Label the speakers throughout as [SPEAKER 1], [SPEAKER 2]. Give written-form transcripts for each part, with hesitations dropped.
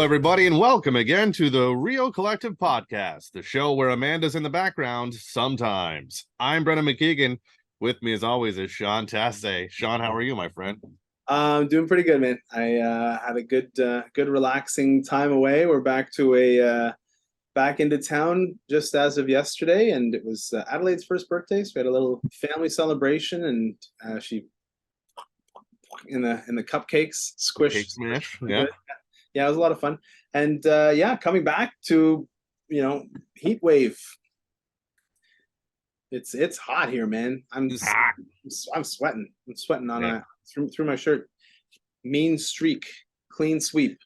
[SPEAKER 1] everybody, and welcome again to the Real Collective Podcast, the show where Amanda's in the background sometimes. I'm Brennan McKeegan. With me, as always, is Sean Tassay. Sean, how are you, my friend?
[SPEAKER 2] I'm doing pretty good, man. I had a good, relaxing time away. We're back to back into town just as of yesterday, and it was Adelaide's first birthday, so we had a little family celebration, and she in the cupcakes
[SPEAKER 1] Cake
[SPEAKER 2] squished.
[SPEAKER 1] smash, yeah.
[SPEAKER 2] Yeah, it was a lot of fun. And coming back to heat wave. It's hot here, man. I'm sweating. I'm sweating on through my shirt. Mean streak, clean sweep.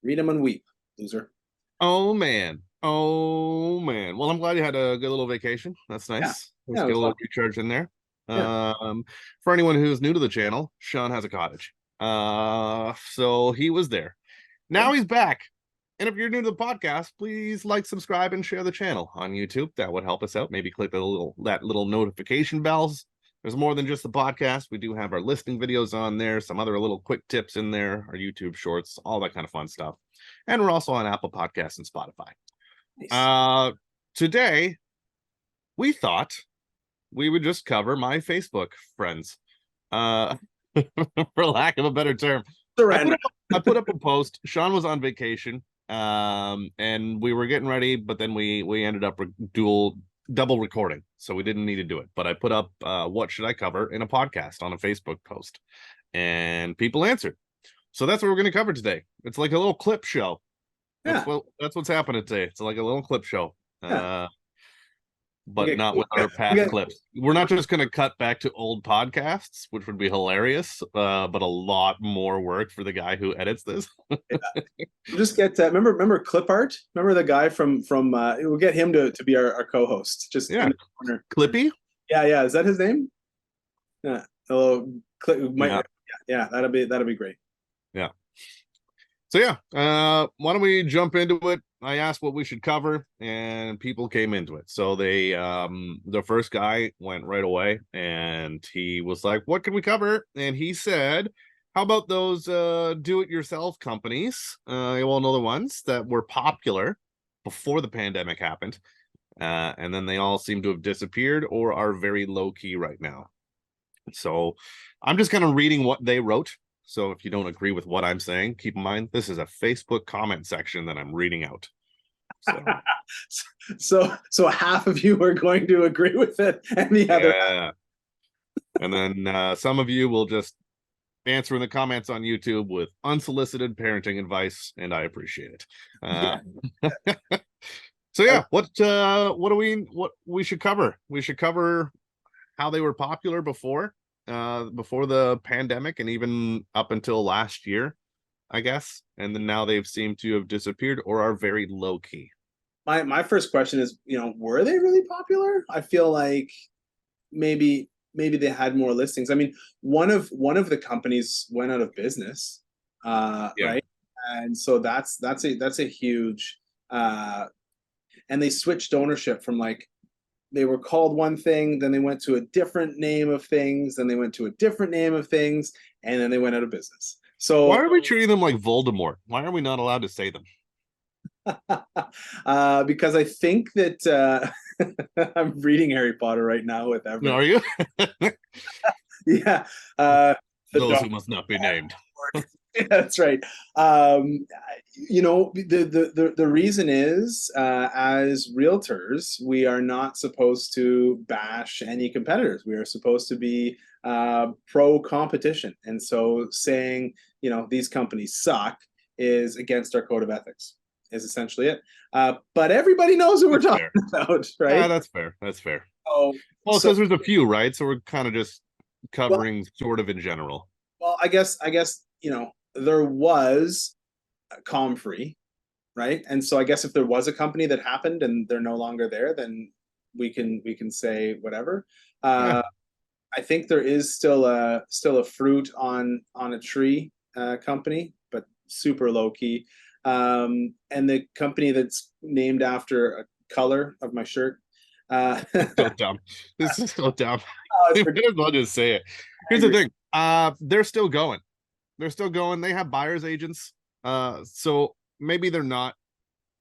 [SPEAKER 2] Read 'em and weep, loser.
[SPEAKER 1] Oh man. Well, I'm glad you had a good little vacation. That's nice. Let's get a little recharge in there. For anyone who's new to the channel, Sean has a cottage. So he was there. Now he's back. And if you're new to the podcast, please like, subscribe, and share the channel on YouTube. That would help us out. Maybe click that little notification bells. There's more than just the podcast. We do have our listing videos on there, some other little quick tips in there, our YouTube shorts, all that kind of fun stuff. And we're also on Apple Podcasts and Spotify. Nice. Today, we thought we would just cover my Facebook friends. For lack of a better term. I put up a post. Sean was on vacation. And we were getting ready, but then we ended up double recording, so we didn't need to do it. But I put up what should I cover in a podcast on a Facebook post, and people answered. So that's what we're going to cover today. It's like a little clip show. That's what's happening today. It's like a little clip show. But not with our past clips. We're not just going to cut back to old podcasts, which would be hilarious, but a lot more work for the guy who edits this.
[SPEAKER 2] Just get remember clip art. Remember the guy from we'll get him to be our co-host. Just in the corner.
[SPEAKER 1] Clippy.
[SPEAKER 2] Yeah. Is that his name? Yeah. Yeah. That'll be great.
[SPEAKER 1] Yeah. So why don't we jump into it? I asked what we should cover, and people came into it. So they, the first guy went right away, and he was like, "What can we cover?" And he said, "How about those do-it-yourself companies? You all know the ones that were popular before the pandemic happened, and then they all seem to have disappeared or are very low-key right now." So I'm just kind of reading what they wrote. So if you don't agree with what I'm saying, keep in mind, this is a Facebook comment section that I'm reading out.
[SPEAKER 2] So half of you are going to agree with it, and the other
[SPEAKER 1] half. And then some of you will just answer in the comments on YouTube with unsolicited parenting advice, and I appreciate it. So what we should cover? We should cover how they were popular before the pandemic, and even up until last year, I guess, and then now they've seemed to have disappeared or are very low key.
[SPEAKER 2] My first question is, were they really popular? I feel like maybe they had more listings. I mean, one of the companies went out of business, right? And so that's a huge, and they switched ownership from they were called one thing, then they went to a different name of things, then they went to a different name of things, and then they went out of business. So
[SPEAKER 1] why are we treating them like Voldemort? Why are we not allowed to say them?
[SPEAKER 2] Because I think that I'm reading Harry Potter right now with everyone.
[SPEAKER 1] Are you?
[SPEAKER 2] Yeah.
[SPEAKER 1] Those who must not be named.
[SPEAKER 2] Yeah, that's right. The reason is, as realtors, we are not supposed to bash any competitors. We are supposed to be pro competition, and so saying these companies suck is against our code of ethics. Is essentially it. But everybody knows what we're talking about, right?
[SPEAKER 1] Yeah, that's fair. Well, because there's a few, right? So we're kind of just covering sort of in general.
[SPEAKER 2] Well, I guess there was Comfree, right? And so I guess if there was a company that happened and they're no longer there, then we can say whatever. I think there is still a fruit on a tree company, but super low key. And the company that's named after a color of my shirt.
[SPEAKER 1] So dumb. This is so dumb. I'll just say it. Here's the thing. They're still going. They have buyer's agents. So maybe they're not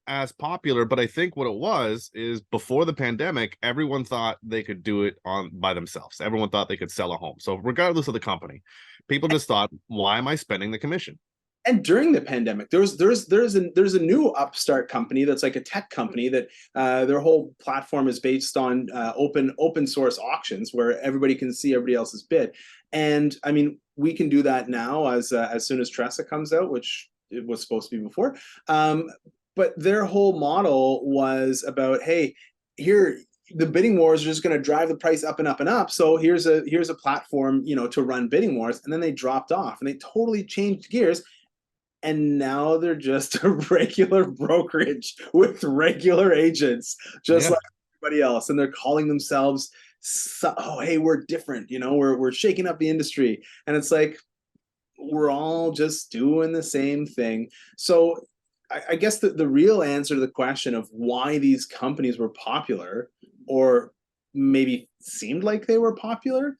[SPEAKER 1] as popular, but I think what it was is before the pandemic, everyone thought they could do it on by themselves. Everyone thought they could sell a home. So regardless of the company, people just thought, why am I spending the commission?
[SPEAKER 2] And during the pandemic, there's a new upstart company that's like a tech company that their whole platform is based on open source auctions where everybody can see everybody else's bid. And I mean, we can do that now as soon as Tressa comes out, which it was supposed to be before. But their whole model was about, hey, here the bidding wars are just going to drive the price up and up and up. So here's a platform, to run bidding wars. And then they dropped off and they totally changed gears. And now they're just a regular brokerage with regular agents, just like everybody else. And they're calling themselves, oh, hey, we're different. We're shaking up the industry. And it's like, we're all just doing the same thing. So I guess the real answer to the question of why these companies were popular, or maybe seemed like they were popular,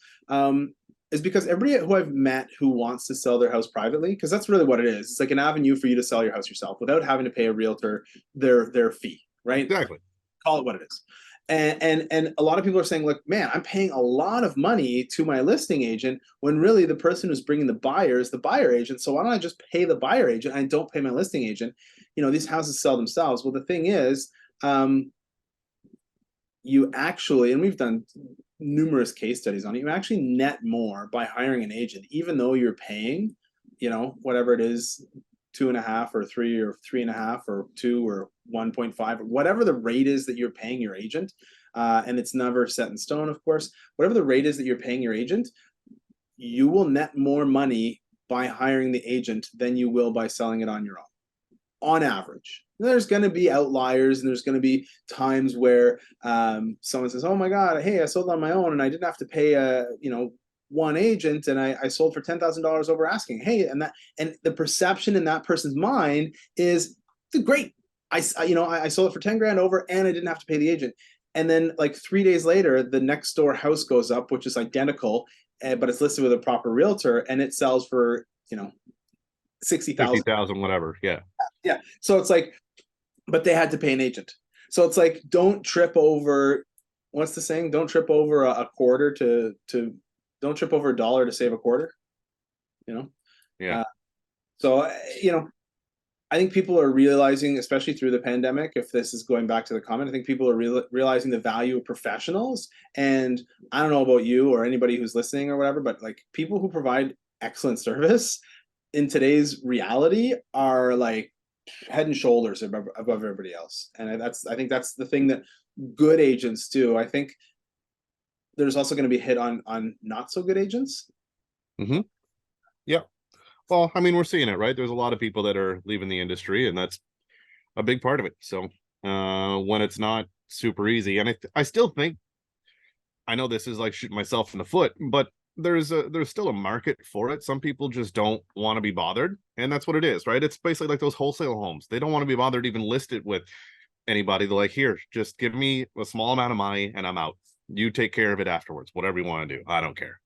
[SPEAKER 2] is because everybody who I've met who wants to sell their house privately, because that's really what it is. It's like an avenue for you to sell your house yourself without having to pay a realtor their fee, right?
[SPEAKER 1] Exactly.
[SPEAKER 2] Call it what it is. And a lot of people are saying, like, man, I'm paying a lot of money to my listing agent when really the person who's bringing the buyer is the buyer agent. So why don't I just pay the buyer agent and don't pay my listing agent? These houses sell themselves. Well, the thing is, you actually, and we've done numerous case studies on it, you actually net more by hiring an agent, even though you're paying, whatever it is, 2.5 or 3 or 3.5 or 2 or 1.5 or whatever the rate is that you're paying your agent. And it's never set in stone, of course. Whatever the rate is that you're paying your agent, you will net more money by hiring the agent than you will by selling it on your own, on average. There's going to be outliers, and there's going to be times where someone says, oh my God, hey, I sold on my own and I didn't have to pay one agent, and I sold for $10,000 over asking. Hey, and the perception in that person's mind is great. I sold it for 10 grand over and I didn't have to pay the agent. And then like 3 days later, the next door house goes up, which is identical, but it's listed with a proper realtor, and it sells for, 60,000.
[SPEAKER 1] 60,000, whatever. Yeah.
[SPEAKER 2] Yeah. So it's like, but they had to pay an agent. So it's like, don't trip over, what's the saying? Don't trip over a quarter don't trip over $1 to save a quarter,
[SPEAKER 1] Yeah.
[SPEAKER 2] So, I think people are realizing, especially through the pandemic, if this is going back to the comment, I think people are realizing the value of professionals. And I don't know about you or anybody who's listening or whatever, but like people who provide excellent service in today's reality are like head and shoulders above everybody else. And I think that's the thing that good agents do. I think there's also going to be a hit on not so good agents.
[SPEAKER 1] Mm-hmm. Yeah. Well, I mean, we're seeing it, right? There's a lot of people that are leaving the industry, and that's a big part of it. So when it's not super easy, and I still think, I know this is like shooting myself in the foot, but there's still a market for it. Some people just don't want to be bothered, and that's what it is, right? It's basically like those wholesale homes. They don't want to be bothered to even list it with anybody. They're like, here, just give me a small amount of money and I'm out. You take care of it afterwards, whatever you want to do. I don't care.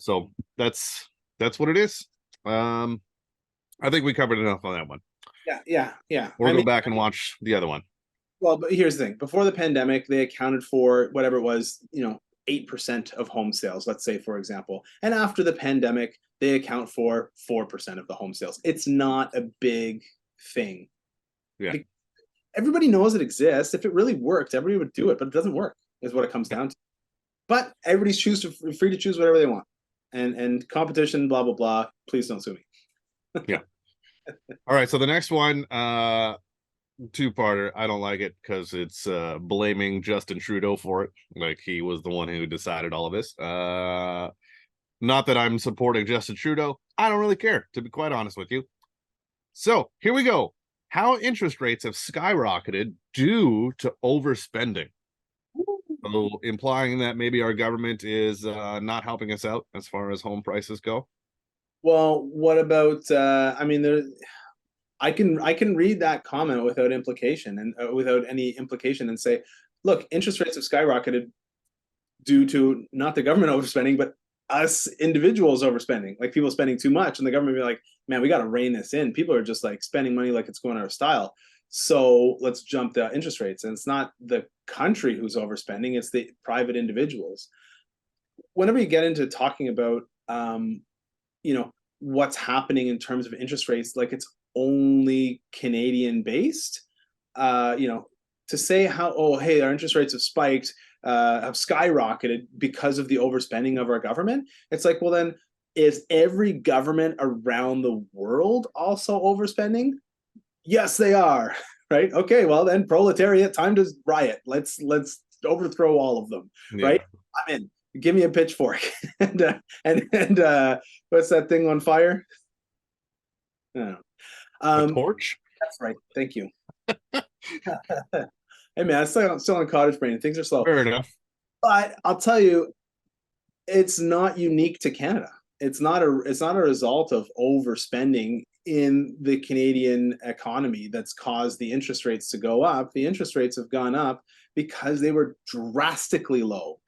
[SPEAKER 1] So that's what it is. I think we covered enough on that one.
[SPEAKER 2] Yeah.
[SPEAKER 1] We'll go back and watch the other one.
[SPEAKER 2] Well, but here's the thing. Before the pandemic, they accounted for whatever it was, 8% of home sales, let's say, for example. And after the pandemic, they account for 4% of the home sales. It's not a big thing.
[SPEAKER 1] Yeah.
[SPEAKER 2] Everybody knows it exists. If it really worked, everybody would do it, but it doesn't work, is what it comes down to. But everybody's free to choose whatever they want. And competition, blah, blah, blah. Please don't sue me.
[SPEAKER 1] Yeah. All right. So the next one, two-parter. I don't like it because it's blaming Justin Trudeau for it. Like he was the one who decided all of this. Not that I'm supporting Justin Trudeau. I don't really care, to be quite honest with you. So here we go. How interest rates have skyrocketed due to overspending. So implying that maybe our government is not helping us out as far as home prices go.
[SPEAKER 2] Well, what about? I can read that comment without implication and without any implication and say, look, interest rates have skyrocketed due to not the government overspending, but us individuals overspending, like people spending too much, and the government be like, man, we got to rein this in. People are just like spending money like it's going out of style. So let's jump the interest rates. And it's not the country who's overspending, it's the private individuals. Whenever you get into talking about, you know, what's happening in terms of interest rates, like it's only Canadian based, you know, to say how, oh, hey, our interest rates have spiked, have skyrocketed because of the overspending of our government. It's like, well, then is every government around the world also overspending? Yes, they are. Right? Okay, well then, proletariat, time to riot. Let's overthrow all of them.
[SPEAKER 1] Yeah.
[SPEAKER 2] Right? I'm in. Give me a pitchfork. and what's that thing on fire?
[SPEAKER 1] A torch?
[SPEAKER 2] That's right. Thank you. Hey man, I'm still on cottage brain. Things are slow.
[SPEAKER 1] Fair enough.
[SPEAKER 2] But I'll tell you, it's not unique to Canada. It's not a result of overspending in the Canadian economy that's caused the interest rates to go up. The interest rates have gone up because they were drastically low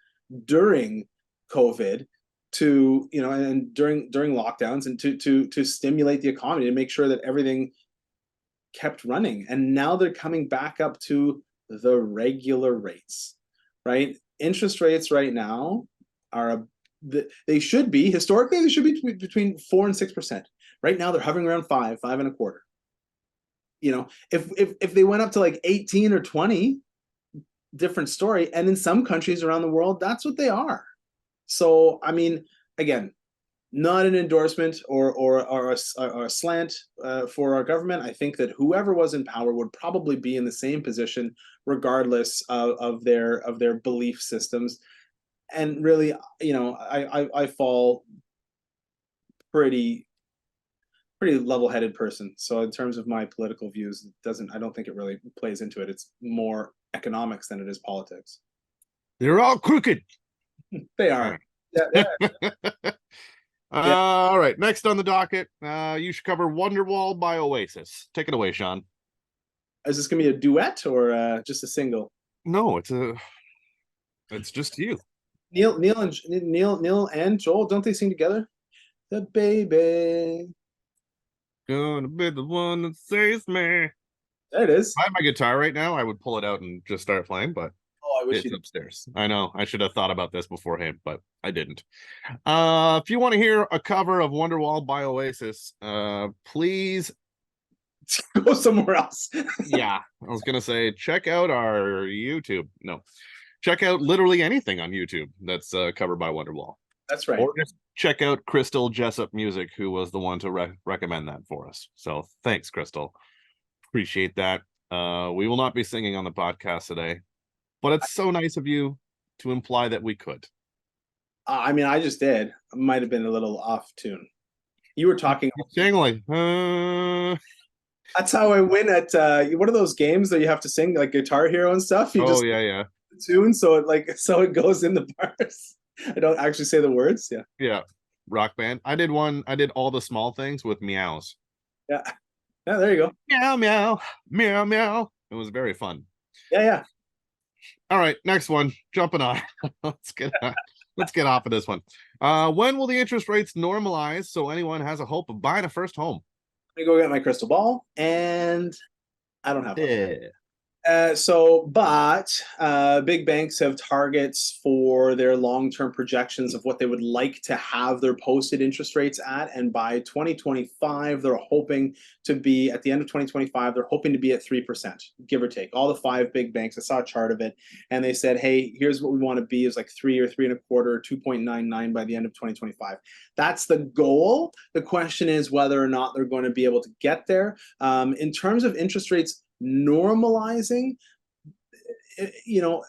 [SPEAKER 2] during COVID, to, you know, and during lockdowns, and to stimulate the economy, to make sure that everything kept running. And now they're coming back up to the regular rates, right? Interest rates right now are they should be, historically they should be between 4 and 6%. Right now they're hovering around 5.25. You know, if they went up to like 18 or 20, different story. And in some countries around the world, that's what they are. So I mean, again, not an endorsement or a slant for our government. I think that whoever was in power would probably be in the same position, regardless of their belief systems. And really, you know, I fall pretty level-headed person. So in terms of my political views, I don't think it really plays into it. It's more economics than it is politics.
[SPEAKER 1] They're all crooked.
[SPEAKER 2] They are. Yeah.
[SPEAKER 1] All right. Next on the docket, you should cover Wonderwall by Oasis. Take it away, Sean.
[SPEAKER 2] Is this gonna be a duet or just a single?
[SPEAKER 1] No, it's just you.
[SPEAKER 2] Neil and Joel, don't they sing together? The baby.
[SPEAKER 1] Gonna be the one that saves me.
[SPEAKER 2] There it is.
[SPEAKER 1] I have my guitar right now. I would pull it out and just start playing, but
[SPEAKER 2] I wish
[SPEAKER 1] it's upstairs. I know. I should have thought about this beforehand, but I didn't. If you want to hear a cover of Wonderwall by Oasis, please
[SPEAKER 2] go somewhere else.
[SPEAKER 1] Yeah, I was gonna say check out our YouTube. No, check out literally anything on YouTube that's covered by Wonderwall.
[SPEAKER 2] That's right.
[SPEAKER 1] Or just check out Crystal Jessup Music, who was the one to recommend that for us. So thanks, Crystal. Appreciate that. We will not be singing on the podcast today, but it's so nice of you to imply that we could.
[SPEAKER 2] I mean, I just did. I might have been a little off tune. You were talking.
[SPEAKER 1] Saying like,
[SPEAKER 2] That's how I win at what are those games that you have to sing like Guitar Hero and stuff? You just
[SPEAKER 1] yeah.
[SPEAKER 2] Tune, so it goes in the bars. I don't actually say the words.
[SPEAKER 1] Yeah. Rock Band. I did all the small things with meows.
[SPEAKER 2] Yeah. There you go.
[SPEAKER 1] Meow meow meow meow. It was very fun.
[SPEAKER 2] Yeah.
[SPEAKER 1] All right, next one. Jumping on. Let's get off of this one. When will the interest rates normalize so anyone has a hope of buying a first home?
[SPEAKER 2] Let me go get my crystal ball, and I don't have one.
[SPEAKER 1] Yeah.
[SPEAKER 2] But big banks have targets for their long-term projections of what they would like to have their posted interest rates at. And by 2025, they're hoping to be, at the end of 2025, they're hoping to be at 3%, give or take. All the 5 big banks, I saw a chart of it, and they said, hey, here's what we want to be, is like 3 or 3.25 or 2.99 by the end of 2025. That's the goal. The question is whether or not they're going to be able to get there. In terms of interest rates normalizing, you know,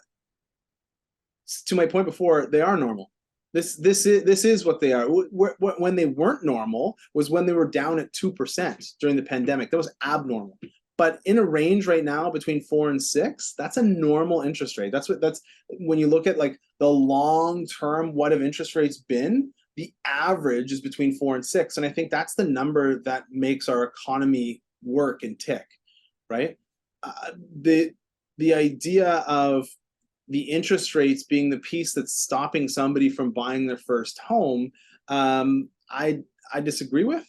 [SPEAKER 2] to my point before, they are normal. This is what they are. When they weren't normal was when they were down at 2% during the pandemic. That was abnormal. But in a range right now between 4 and 6, that's a normal interest rate. That's when you look at like the long term, what have interest rates been? The average is between 4 and 6, and I think that's the number that makes our economy work and tick. Right? The idea of the interest rates being the piece that's stopping somebody from buying their first home, I disagree with.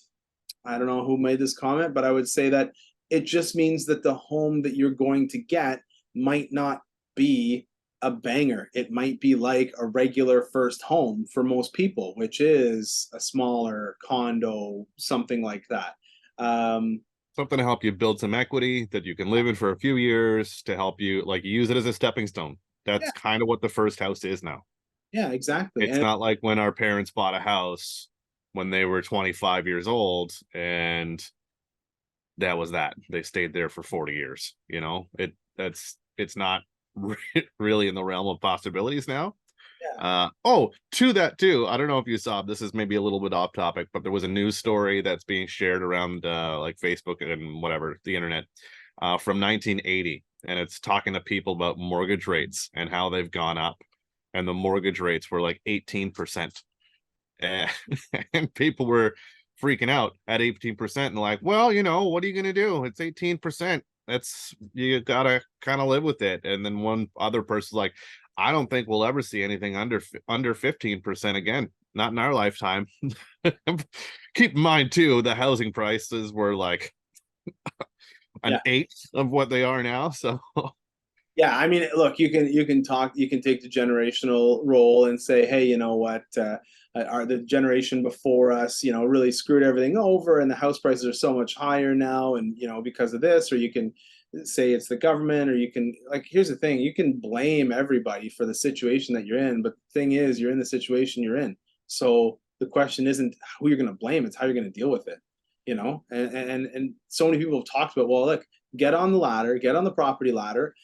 [SPEAKER 2] I don't know who made this comment, but I would say that it just means that the home that you're going to get might not be a banger. It might be like a regular first home for most people, which is a smaller condo, something like that.
[SPEAKER 1] Something to help you build some equity that you can live in for a few years, to help you like use it as a stepping stone. That's
[SPEAKER 2] Yeah,
[SPEAKER 1] kind of what the first house is now.
[SPEAKER 2] yeah, exactly.
[SPEAKER 1] It's
[SPEAKER 2] And
[SPEAKER 1] not like when our parents bought a house when they were 25 years old and that was that. They stayed there for 40 years, you know. It's not really in the realm of possibilities now.
[SPEAKER 2] yeah,
[SPEAKER 1] Oh, to that too, I don't know if you saw, this is maybe a little bit off topic, but there was a news story that's being shared around like Facebook and whatever, the internet, from 1980, and it's talking to people about mortgage rates and how they've gone up, and the mortgage rates were like 18%, and, and people were freaking out at 18% and like, well, you know, what are you going to do? It's 18%. That's, you gotta kind of live with it. And then one other person's like, I don't think we'll ever see anything under 15% again, not in our lifetime. Keep in mind too, the housing prices were like an
[SPEAKER 2] yeah.
[SPEAKER 1] eighth of what they are now. So
[SPEAKER 2] Yeah, I mean, look, you can take the generational role and say, hey, you know what, are the generation before us, you know, really screwed everything over, and the house prices are so much higher now, and you know, because of this, or you can say it's the government, or you can like, here's the thing, you can blame everybody for the situation that you're in, but the thing is, you're in the situation you're in. So the question isn't who you're going to blame; it's how you're going to deal with it. You know, and so many people have talked about, well, look, get on the ladder, get on the property ladder.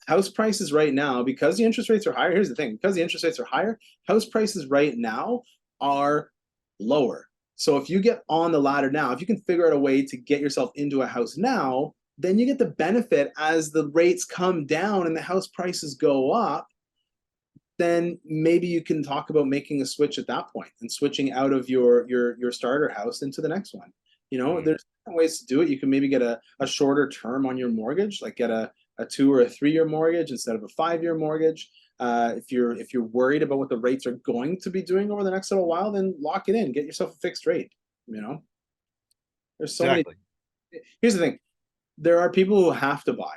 [SPEAKER 2] House prices right now, because the interest rates are higher, here's the thing, because the interest rates are higher, house prices right now are lower. So if you get on the ladder now, if you can figure out a way to get yourself into a house now, then you get the benefit as the rates come down and the house prices go up. Then maybe you can talk about making a switch at that point and switching out of your starter house into the next one. You know, there's different ways to do it. You can maybe get a shorter term on your mortgage, like get a 2 or a 3 year mortgage instead of a 5 year mortgage. If you're worried about what the rates are going to be doing over the next little while, then lock it in. Get yourself a fixed rate. You know, there's so many.
[SPEAKER 1] exactly.
[SPEAKER 2] Here's the thing: there are people who have to buy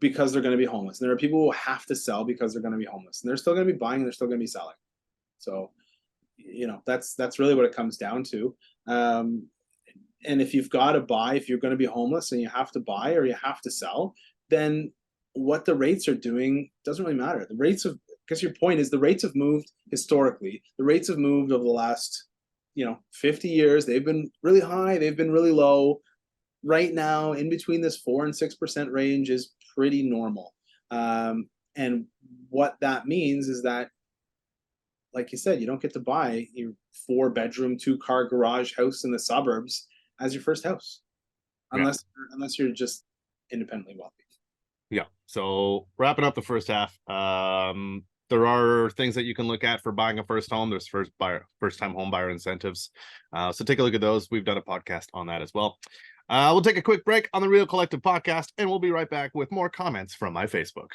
[SPEAKER 2] because they're going to be homeless. And there are people who have to sell because they're going to be homeless, and they're still going to be buying and they're still going to be selling. So, you know, that's really what it comes down to. And if you've got to buy, if you're going to be homeless and you have to buy or you have to sell, then what the rates are doing doesn't really matter. The rates of, because your point is the rates have moved historically. The rates have moved over the last, you know, 50 years. They've been really high, they've been really low. Right now, in between this 4 and 6% range is pretty normal. And what that means is that, like you said, you don't get to buy your 4 bedroom, 2 car garage house in the suburbs as your first house,
[SPEAKER 1] Yeah.
[SPEAKER 2] unless you're just independently wealthy.
[SPEAKER 1] Yeah. So wrapping up the first half, there are things that you can look at for buying a first home. There's first time home buyer incentives. So take a look at those. We've done a podcast on that as well. We'll take a quick break on the Real Collective podcast, and we'll be right back with more comments from my Facebook.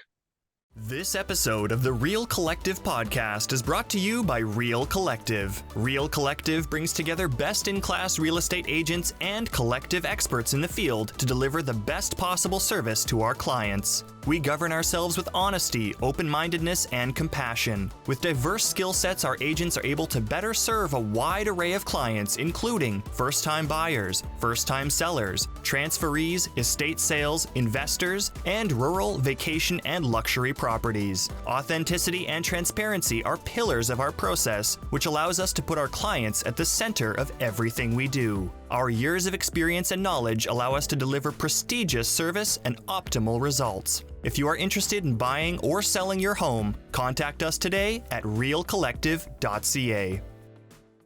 [SPEAKER 3] This episode of the Real Collective podcast is brought to you by Real Collective. Real Collective brings together best-in-class real estate agents and collective experts in the field to deliver the best possible service to our clients. We govern ourselves with honesty, open-mindedness, and compassion. With diverse skill sets, our agents are able to better serve a wide array of clients, including first-time buyers, first-time sellers, transferees, estate sales, investors, and rural, vacation, and luxury properties. Authenticity and transparency are pillars of our process, which allows us to put our clients at the center of everything we do. Our years of experience and knowledge allow us to deliver prestigious service and optimal results. If you are interested in buying or selling your home, contact us today at realcollective.ca.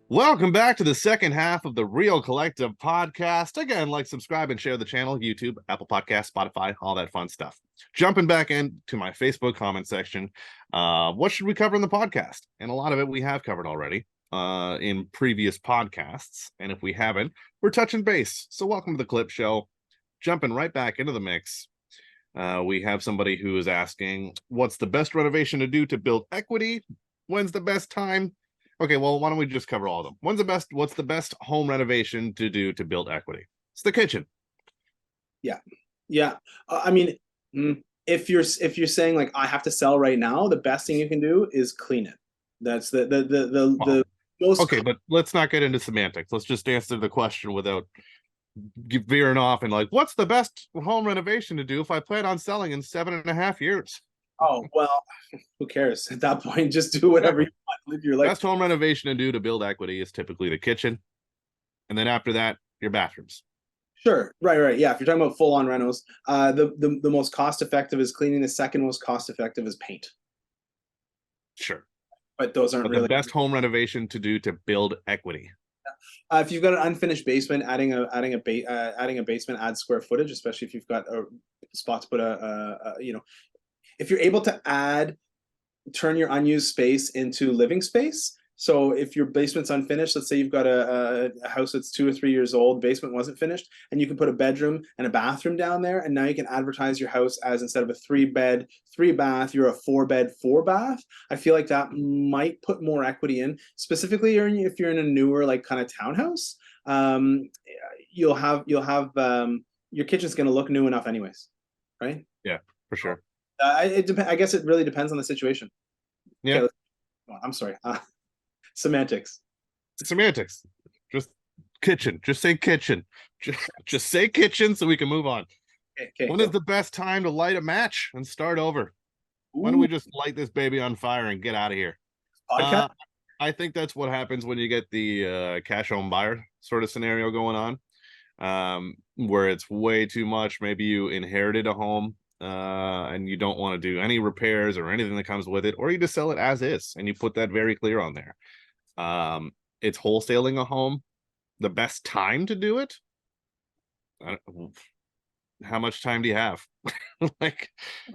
[SPEAKER 1] Welcome back to the second half of the Real Collective podcast. Again, like, subscribe, and share the channel, YouTube, Apple Podcasts, Spotify, all that fun stuff. Jumping back into my Facebook comment section, what should we cover in the podcast? And a lot of it we have covered already in previous podcasts. And if we haven't, we're touching base. So welcome to the Clip Show. Jumping right back into the mix. We have somebody who is asking, what's the best renovation to do to build equity? When's the best time? Okay, well, why don't we just cover all of them? What's the best home renovation to do to build equity? It's the kitchen.
[SPEAKER 2] Yeah. I mean, if you're saying like I have to sell right now, the best thing you can do is clean it. That's the most.
[SPEAKER 1] Okay, but let's not get into semantics. Let's just answer the question without veering off and like, what's the best home renovation to do if I plan on selling in 7.5 years?
[SPEAKER 2] Oh, well, who cares at that point? Just do whatever you want. Live your life.
[SPEAKER 1] Best home renovation to do to build equity is typically the kitchen, and then after that, your bathrooms.
[SPEAKER 2] Sure. Right. Yeah. If you're talking about full on renos, the most cost effective is cleaning. The second most cost effective is paint.
[SPEAKER 1] Sure.
[SPEAKER 2] But those aren't really
[SPEAKER 1] the best home renovation to do to build equity.
[SPEAKER 2] If you've got an unfinished basement, adding a basement adds square footage, especially if you've got a spot to put if you're able to turn your unused space into living space. So if your basement's unfinished, let's say you've got a house that's 2 or 3 years old, basement wasn't finished, and you can put a bedroom and a bathroom down there, and now you can advertise your house as, instead of a 3-bed, 3-bath, you're a 4-bed, 4-bath. I feel like that might put more equity in, specifically if you're in a newer like kind of townhouse. You'll have your kitchen's going to look new enough anyways, right?
[SPEAKER 1] Yeah, for sure.
[SPEAKER 2] I guess it really depends on the situation.
[SPEAKER 1] Yeah.
[SPEAKER 2] Okay, I'm sorry. Semantics.
[SPEAKER 1] Just kitchen. Just say kitchen. Just say kitchen so we can move on.
[SPEAKER 2] Okay,
[SPEAKER 1] when is the best time to light a match and start over? Why don't we just light this baby on fire and get out of here? I think that's what happens when you get the cash home buyer sort of scenario going on, where it's way too much. Maybe you inherited a home and you don't want to do any repairs or anything that comes with it, or you just sell it as is and you put that very clear on there. It's wholesaling a home. The best time to do it, how much time do you have? Like,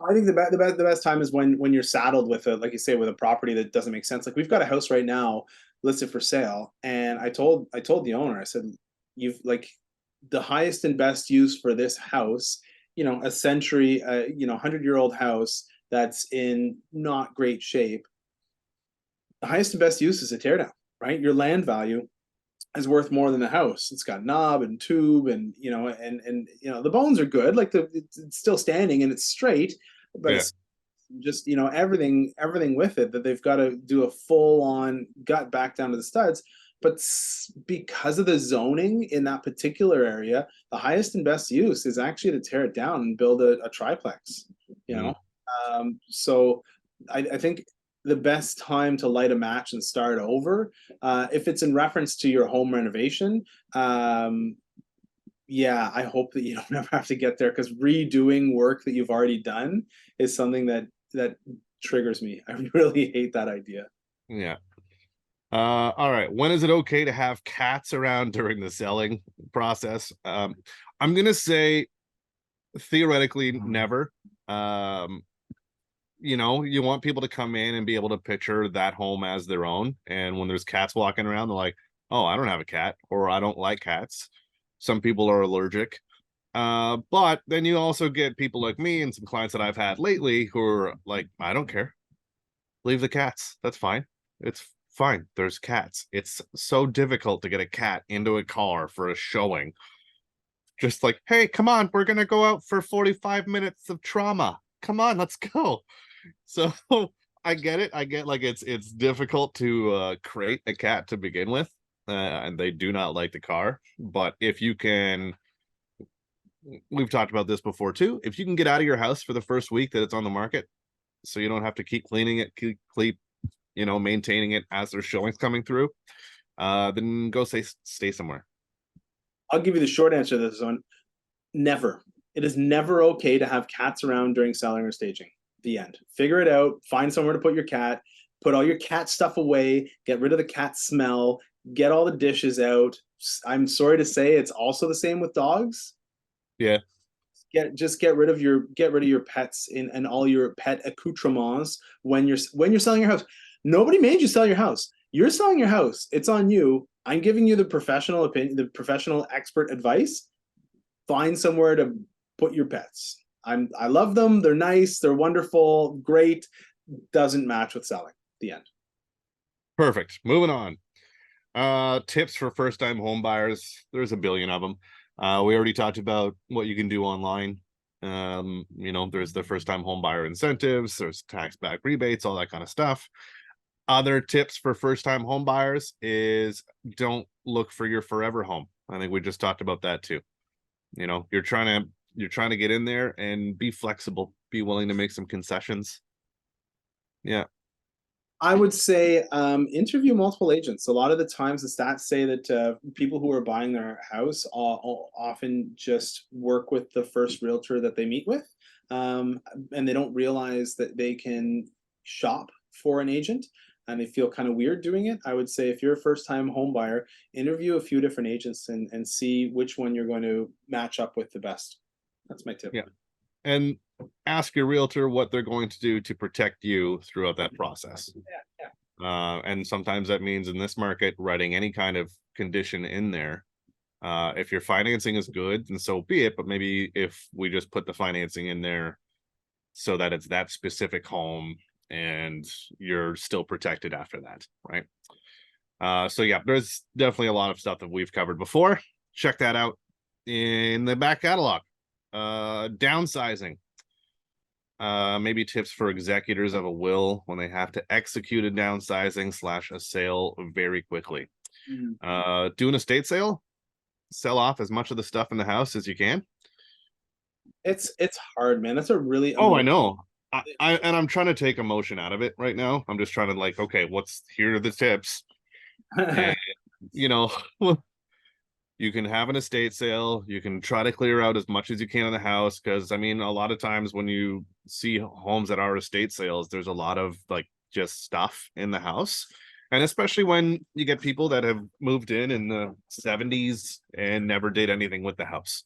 [SPEAKER 2] I think the best time is when you're saddled with like you say, with a property that doesn't make sense. Like we've got a house right now listed for sale, and I told the owner, I said, you've like the highest and best use for this house, a century, 100-year-old house that's in not great shape. The highest and best use is a teardown, right? Your land value is worth more than the house. It's got knob and tube, and the bones are good, like it's still standing and it's straight, but it's just everything with it, that they've got to do a full on gut back down to the studs. But because of the zoning in that particular area, the highest and best use is actually to tear it down and build a triplex. So I think the best time to light a match and start over, if it's in reference to your home renovation, I hope that you don't ever have to get there, because redoing work that you've already done is something that triggers me. I really hate that idea.
[SPEAKER 1] Yeah. All right. When is it okay to have cats around during the selling process? I'm gonna say theoretically never. You want people to come in and be able to picture that home as their own. And when there's cats walking around, they're like, oh, I don't have a cat, or I don't like cats. Some people are allergic. But then you also get people like me and some clients that I've had lately who are like, I don't care. Leave the cats. That's fine. It's fine. There's cats. It's so difficult to get a cat into a car for a showing. Just like, hey, come on, we're going to go out for 45 minutes of trauma. Come on, let's go. So I get it. I get like it's difficult to crate a cat to begin with, and they do not like the car. But if you can, we've talked about this before too, if you can get out of your house for the first week that it's on the market, so you don't have to keep cleaning it, keep maintaining it as there's showings coming through, then go stay somewhere.
[SPEAKER 2] I'll give you the short answer to this one. Never. It is never okay to have cats around during selling or staging. The end. Figure it out. Find somewhere to put your cat. Put all your cat stuff away. Get rid of the cat smell. Get all the dishes out. I'm sorry to say, it's also the same with dogs.
[SPEAKER 1] Yeah.
[SPEAKER 2] Get rid of your pets and all your pet accoutrements when you're selling your house. Nobody made you sell your house. You're selling your house. It's on you. I'm giving you the professional opinion, the professional expert advice. Find somewhere to put your pets. I love them. They're nice. They're wonderful. Great. Doesn't match with selling. The end.
[SPEAKER 1] Perfect. Moving on. Tips for first-time home buyers. There's a billion of them. We already talked about what you can do online. There's the first-time home buyer incentives, there's tax back rebates, all that kind of stuff. Other tips for first-time home buyers is don't look for your forever home. I think we just talked about that too. You're trying to get in there and be flexible, be willing to make some concessions. Yeah.
[SPEAKER 2] I would say interview multiple agents. A lot of the times the stats say that people who are buying their house often just work with the first realtor that they meet with, and they don't realize that they can shop for an agent, and they feel kind of weird doing it. I would say if you're a first-time home buyer, interview a few different agents and see which one you're going to match up with the best. That's my tip.
[SPEAKER 1] Yeah. And ask your realtor what they're going to do to protect you throughout that process.
[SPEAKER 2] Yeah.
[SPEAKER 1] And sometimes that means in this market, writing any kind of condition in there. If your financing is good, then so be it. But maybe if we just put the financing in there so that it's that specific home and you're still protected after that, right? So yeah, there's definitely a lot of stuff that we've covered before. Check that out in the back catalog. Downsizing. Maybe tips for executors of a will when they have to execute a downsizing / a sale very quickly. Do an estate sale. Sell off as much of the stuff in the house as you can.
[SPEAKER 2] It's hard, man. That's a really
[SPEAKER 1] I know. I'm trying to take emotion out of it right now. I'm just trying to okay, here are the tips. And, you can have an estate sale. You can try to clear out as much as you can in the house. Because, a lot of times when you see homes that are estate sales, there's a lot of just stuff in the house. And especially when you get people that have moved in the 70s and never did anything with the house.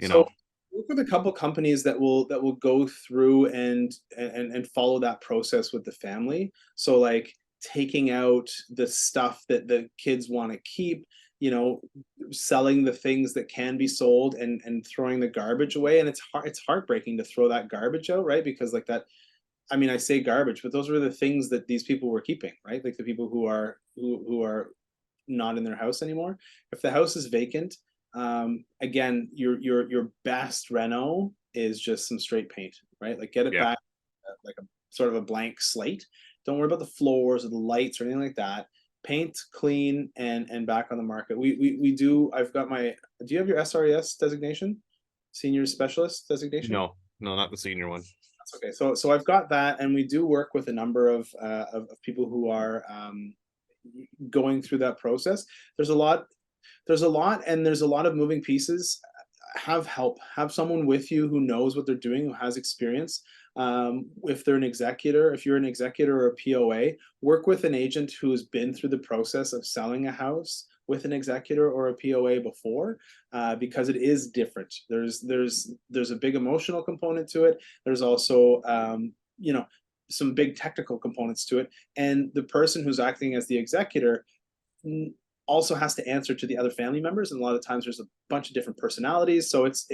[SPEAKER 2] So work with a couple companies that will go through and follow that process with the family. So taking out the stuff that the kids want to keep, selling the things that can be sold and throwing the garbage away. And it's heartbreaking to throw that garbage out, right? Because that, I say garbage, but those were the things that these people were keeping, right? Like the people who are not in their house anymore. If the house is vacant, again, your best reno is just some straight paint, right? Get it back like a sort of a blank slate. Don't worry about the floors or the lights or anything like that. Paint, clean, and back on the market. We do. I've got my. Do you have your SRES designation, senior specialist designation?
[SPEAKER 1] No, not the senior one.
[SPEAKER 2] That's okay. So I've got that, and we do work with a number of people who are going through that process. There's a lot, and there's a lot of moving pieces. Have help. Have someone with you who knows what they're doing, who has experience. If you're an executor or a POA, work with an agent who's been through the process of selling a house with an executor or a POA before, because it is different. There's a big emotional component to it. There's also some big technical components to it, and the person who's acting as the executor also has to answer to the other family members, and a lot of times there's a bunch of different personalities, so it's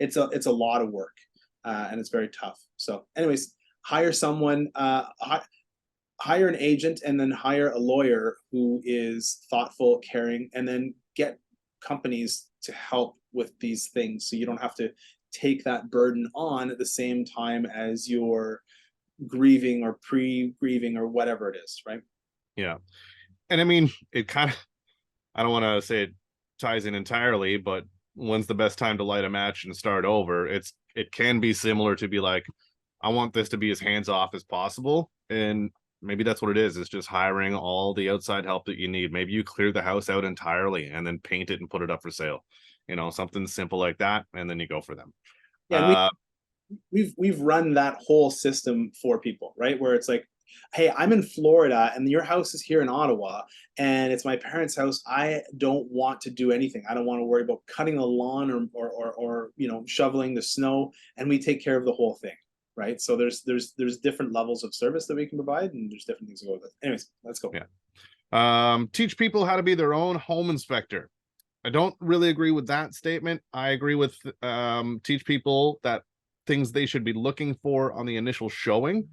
[SPEAKER 2] a lot of work. And it's very tough. So anyways, hire someone, hire an agent, and then hire a lawyer who is thoughtful, caring, and then get companies to help with these things so you don't have to take that burden on at the same time as you're grieving or pre-grieving or whatever it is, right?
[SPEAKER 1] Yeah. And it kind of, I don't want to say it ties in entirely, but when's the best time to light a match and start over? It can be similar to be I want this to be as hands-off as possible. And maybe that's what it is. It's just hiring all the outside help that you need. Maybe you clear the house out entirely and then paint it and put it up for sale. Something simple like that. And then you go for them.
[SPEAKER 2] Yeah, we've run that whole system for people, right? Where it's hey, I'm in Florida and your house is here in Ottawa and it's my parents' house. I don't want to do anything. I don't want to worry about cutting the lawn or shoveling the snow, and we take care of the whole thing, right? So there's different levels of service that we can provide, and there's different things to go with it. Anyways, let's go.
[SPEAKER 1] Yeah. Teach people how to be their own home inspector. I don't really agree with that statement. I agree with teach people that things they should be looking for on the initial showing.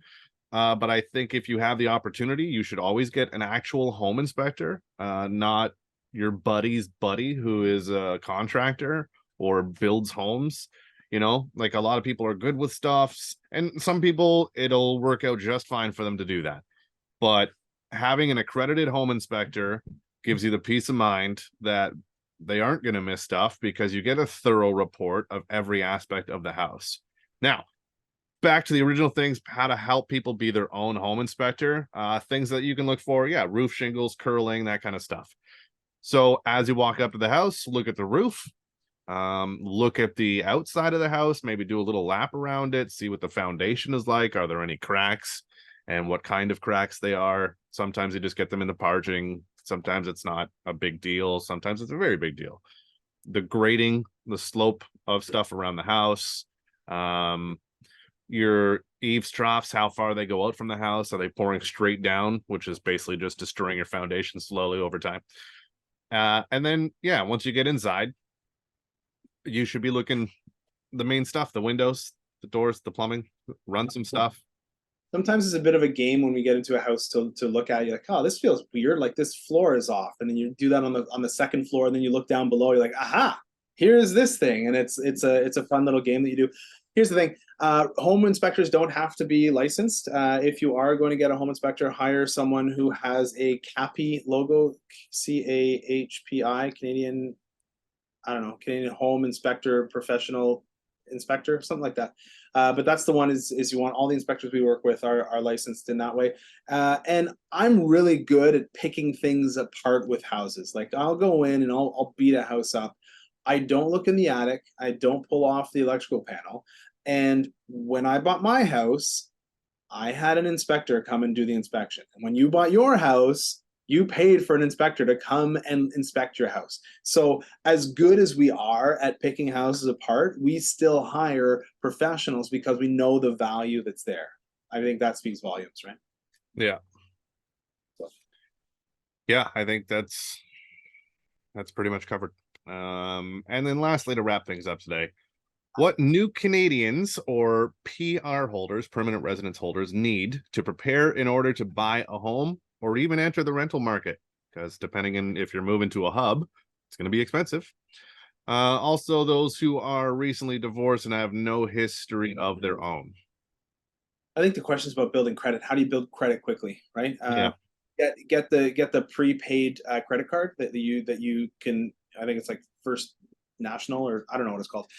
[SPEAKER 1] But I think if you have the opportunity, you should always get an actual home inspector, not your buddy's buddy who is a contractor or builds homes. You know, like a lot of people are good with stuffs, and some people it'll work out just fine for them to do that. But having an accredited home inspector gives you the peace of mind that they aren't going to miss stuff because you get a thorough report of every aspect of the house. Now, back to the original things, how to help people be their own home inspector. Things that you can look for, yeah, roof shingles, curling, that kind of stuff. So as you walk up to the house, look at the roof, look at the outside of the house, maybe do a little lap around it, see what the foundation is like. Are there any cracks and what kind of cracks they are? Sometimes you just get them in the parging. Sometimes it's not a big deal. Sometimes it's a very big deal. The grading, the slope of stuff around the house, your eaves troughs, how far they go out from the house. Are they pouring straight down, which is basically just destroying your foundation slowly over time? And then, yeah, once you get inside, you should be looking the main stuff, the windows, the doors, the plumbing, run some stuff.
[SPEAKER 2] Sometimes it's a bit of a game when we get into a house to look at. You're like, oh, this feels weird. Like this floor is off, and then you do that on the second floor, and then you look down below. You're like, aha, here's this thing, and it's a fun little game that you do. Here's the thing: home inspectors don't have to be licensed. If you are going to get a home inspector, hire someone who has a CAHPI logo, CAHPI, Canadian. I don't know, Canadian Home Inspector Professional Inspector, something like that. But that's the one is you want all the inspectors we work with are licensed in that way. And I'm really good at picking things apart with houses. Like I'll go in and I'll beat a house up. I don't look in the attic. I don't pull off the electrical panel. And when I bought my house, I had an inspector come and do the inspection. And when you bought your house, you paid for an inspector to come and inspect your house. So as good as we are at picking houses apart, we still hire professionals because we know the value that's there. I think that speaks volumes, right?
[SPEAKER 1] Yeah.
[SPEAKER 2] So.
[SPEAKER 1] Yeah, I think that's pretty much covered. And then lastly, to wrap things up today, what new Canadians or PR holders, permanent residence holders, need to prepare in order to buy a home or even enter the rental market? Because depending on if you're moving to a hub, it's going to be expensive. Also, those who are recently divorced and have no history of their own.
[SPEAKER 2] I think the question is about building credit. How do you build credit quickly, right?
[SPEAKER 1] Yeah.
[SPEAKER 2] Get the prepaid credit card that you can. I think it's like First National, or I don't know what it's called.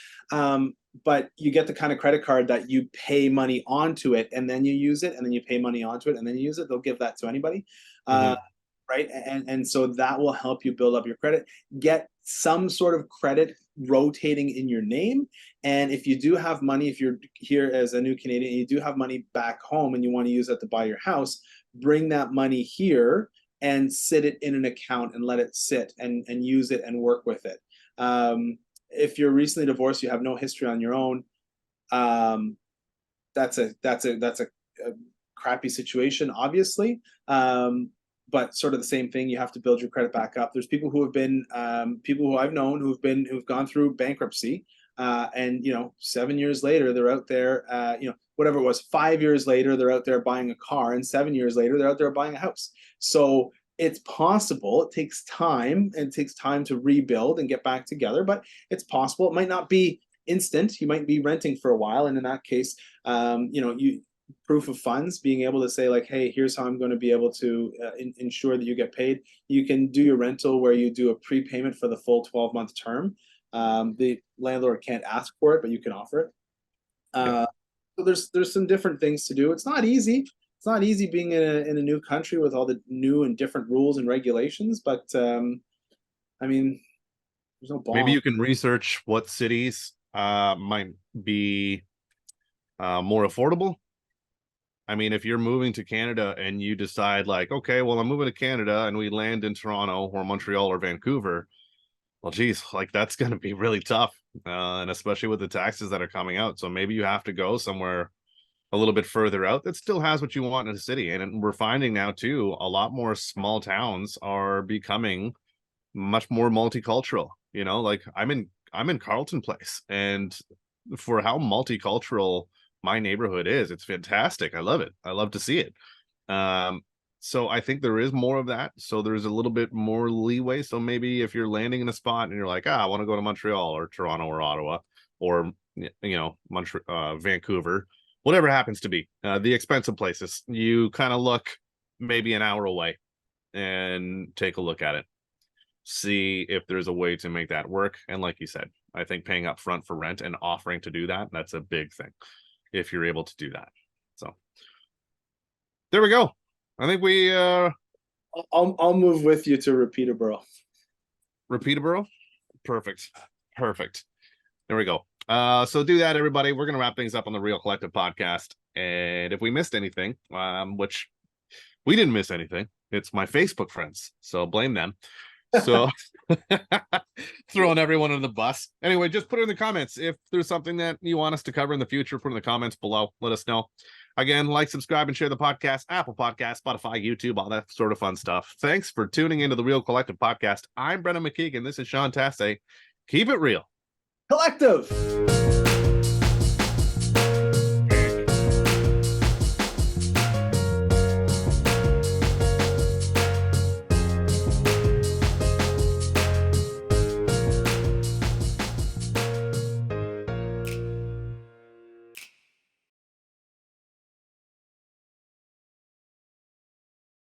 [SPEAKER 2] But you get the kind of credit card that you pay money onto it and then you use it, and then you pay money onto it and then you use it. They'll give that to anybody. Right. And so that will help you build up your credit, get some sort of credit rotating in your name. And if you do have money, if you're here as a new Canadian, you do have money back home and you want to use that to buy your house, bring that money here and sit it in an account and let it sit and use it and work with it. If you're recently divorced, you have no history on your own. That's a crappy situation, obviously. But sort of the same thing. You have to build your credit back up. There's people who have been people who I've known who've gone through bankruptcy, and 7 years later they're out there. Whatever it was, 5 years later they're out there buying a car, and 7 years later they're out there buying a house. So it's possible. It takes time, and it takes time to rebuild and get back together, but it's possible. It might not be instant. You might be renting for a while, and in that case, proof of funds, being able to say like, hey, here's how I'm going to be able to ensure that you get paid. You can do your rental where you do a prepayment for the full 12-month term. The landlord can't ask for it, but you can offer it. So there's some different things to do. It's not easy. It's not easy being in a new country with all the new and different rules and regulations, but I mean, there's no bomb.
[SPEAKER 1] Maybe you can research what cities might be more affordable. I mean, if you're moving to Canada and you decide like, okay, well, I'm moving to Canada and we land in Toronto or Montreal or Vancouver, well, geez, like that's going to be really tough. And especially with the taxes that are coming out. So maybe you have to go somewhere a little bit further out that still has what you want in a city. And we're finding now too, a lot more small towns are becoming much more multicultural. Like I'm in Carlton Place, and for how multicultural my neighborhood is, it's fantastic. I love it. I love to see it. So I think there is more of that. So there's a little bit more leeway. So maybe if you're landing in a spot and you're like, I want to go to Montreal or Toronto or Ottawa or Vancouver, whatever happens to be the expensive places, you kind of look maybe an hour away and take a look at it, see if there's a way to make that work. And like you said, I think paying up front for rent and offering to do that, that's a big thing if you're able to do that. So there we go. I think we
[SPEAKER 2] I'll move with you to
[SPEAKER 1] Repeaterboro. Perfect. There we go. So do that, everybody. We're gonna wrap things up on the Real Collective podcast. And if we missed anything, which we didn't miss anything, it's my Facebook friends, so blame them. So throwing everyone under the bus. Anyway, just put it in the comments if there's something that you want us to cover in the future. Put in the comments below. Let us know. Again, like, subscribe, and share the podcast. Apple Podcasts, Spotify, YouTube, all that sort of fun stuff. Thanks for tuning into the Real Collective podcast. I'm Brennan McKeegan. This is Sean Tassay. Keep it real.
[SPEAKER 2] Collective.